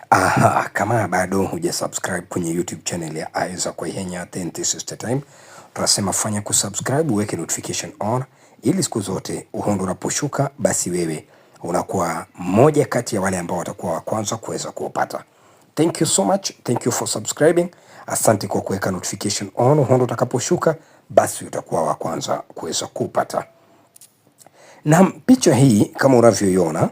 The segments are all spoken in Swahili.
Aha, kama bado hujasubscribe kwenye YouTube channel ya Isaac Waihenya, then this is the time. Tunasema fanya kusubscribe, uweke notification on ili siku zote uhondo unaposhuka basi wewe unakuwa mmoja kati ya wale ambao watakuwa wa kwanza kuweza kuupata. Thank you so much. Thank you for subscribing. Asante kwa kuweka notification on. Uhondo utakaposhuka basi utakuwa wa kwanza kuweza kupata. Na picha hii kama unavyoiona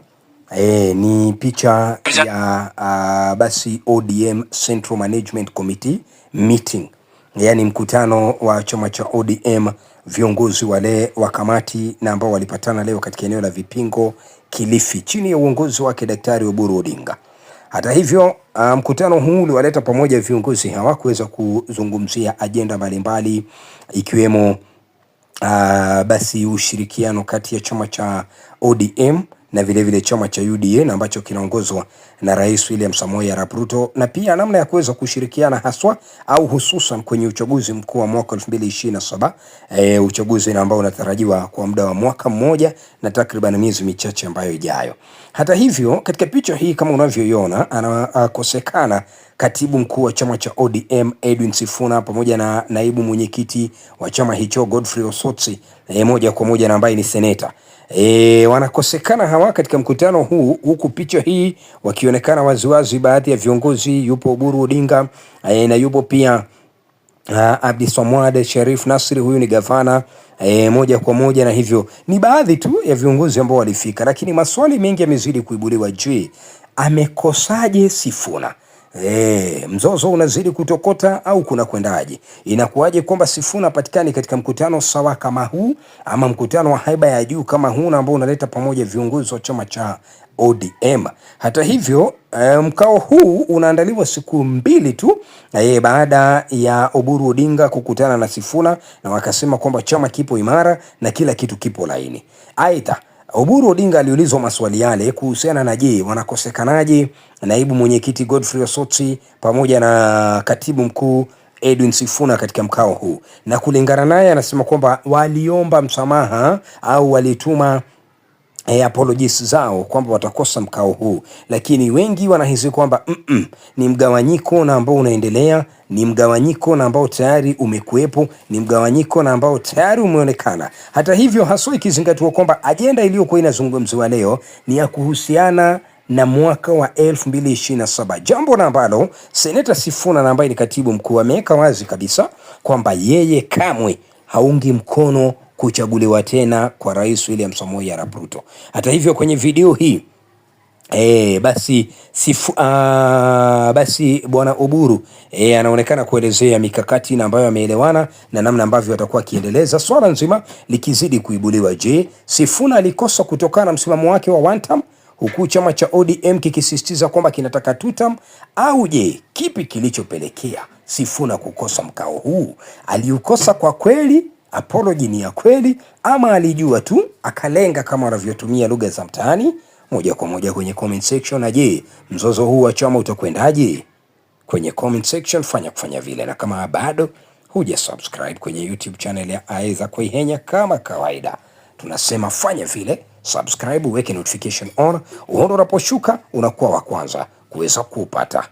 ni picha ya basi ODM Central Management Committee meeting, yani mkutano wa chama cha ODM, viongozi wale wa kamati na ambao walipatana leo katika eneo la Vipingo, Kilifi, chini ya uongozi wake Daktari Oburu Odinga. Hata hivyo mkutano huu uliwaleta pamoja viongozi hawa kuweza kuzungumzia ajenda mbalimbali ikiwemo basi ushirikiano kati ya chama cha ODM na vile chama cha UDA na ambacho kinaongozwa na Rais William Samoei Arap Ruto, na pia namna ya kuweza kushirikiana haswa au hususan kwenye uchaguzi mkuu wa mwaka 2027, uchaguzi ambao unatarajiwa kwa muda wa mwaka mmoja na takriban miezi michache ambayo ijayo. Hata hivyo, katika picha hii kama unavyoiona anakosekana katibu mkuu wa chama cha ODM Edwin Sifuna pamoja na naibu mwenyekiti wa chama hicho Godfrey Osotsi, moja kwa moja na ambaye ni seneta. Wanakosekana hawa katika mkutano huu, huku picha hii wakionekana waziwazi baadhi ya viongozi. Yupo Oburu Odinga na yupo pia Abdiswamad Sharif Nasri, huyu ni gavana moja kwa moja, na hivyo ni baadhi tu ya viongozi ambao walifika, lakini maswali mengi yamezidi kuibuliwa. Je, amekosaje Sifuna? Mzozo unazidi kutokota au kuna kwendaje? Inakuwaje kwamba Sifuna patikani katika mkutano sawa kama huu, ama mkutano wa haiba ya juu kama huu ambao unaleta pamoja viongozi wa chama cha ODM? Hata hivyo mkao huu unaandaliwa siku mbili tu baada ya Oburu Odinga kukutana na Sifuna, na wakasema kwamba chama kipo imara na kila kitu kipo laini. Aidha, Oburu Odinga aliulizwa maswali yale kuhusiana na je, wanakosekanaje naibu mwenyekiti Godfrey Osotsi pamoja na katibu mkuu Edwin Sifuna katika mkao huu, na kulingana naye anasema kwamba waliomba msamaha au walituma apologies zao kwamba watakosa mkao huu, lakini wengi wanahisi kwamba ni mgawanyiko na ambao unaendelea, ni mgawanyiko na ambao tayari umekuepo, ni mgawanyiko na ambao tayari umeonekana. Hata hivyo, haswa ikizingatiwa kwamba ajenda iliyokuwa inazungumziwa leo ni ya kuhusiana na mwaka wa 2027, jambo na ambalo Seneta Sifuna na ambaye ni katibu mkuu ameweka wazi kabisa kwamba yeye kamwe haungi mkono kuchaguliwa tena kwa Rais William Samoei Arap Ruto. Hata hivyo, kwenye video hii basi bwana Oburu anaonekana kuelezea mikakati na ambayo ameelewana na namna ambavyo watakuwa kiendeleza swala nzima likizidi kuibuliwa. Je, Sifuna alikosa kutokana na msimamo wake wa one term, huku chama cha ODM kikisisitiza kwamba kinataka two term, au je, kipi kilichopelekea Sifuna kukosa mkao huu? Aliukosa kwa kweli, apology ni ya kweli, ama alijua tu akalenga kama wanavyotumia lugha za mtaani? Moja kwa moja kwenye comment section. Na je, mzozo huu wa chama utakwendaje? Kwenye comment section kufanya vile, na kama bado huja subscribe kwenye YouTube channel ya Isaac Waihenya, kama kawaida tunasema fanya vile, subscribe, uweke notification on, uhondo unaposhuka unakuwa wa kwanza kuweza kupata.